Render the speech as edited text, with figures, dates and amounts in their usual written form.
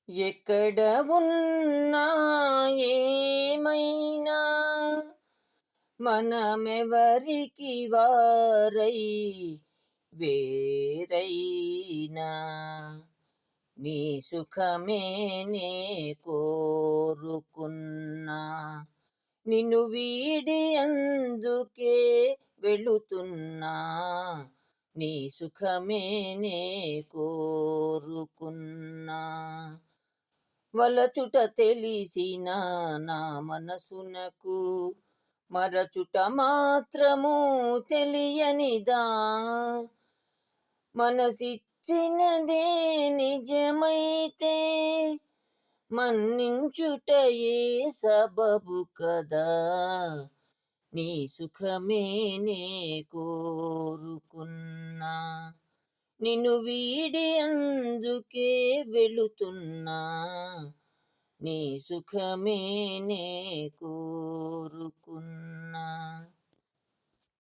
ఎక్కడ ఉన్నా ఏమైనా మనమెవరికి వారై వేరైనా నీ సుఖమే నే కోరుకున్నా నిన్ను వీడి అందుకే వెళుతున్నా నీ సుఖమే నే కోరుకున్నా వలచుట తెలిసిన నా మనసునకు మరచుట మాత్రము తెలియనిదా మనసిచ్చినదే నిజమైతే మన్నించుటయే సబబు కదా నీ సుఖమే నే కోరుకున్నా నిన్ను వీడి అందుకే వెళుతున్నా నీ సుఖమే నే కోరుకున్నా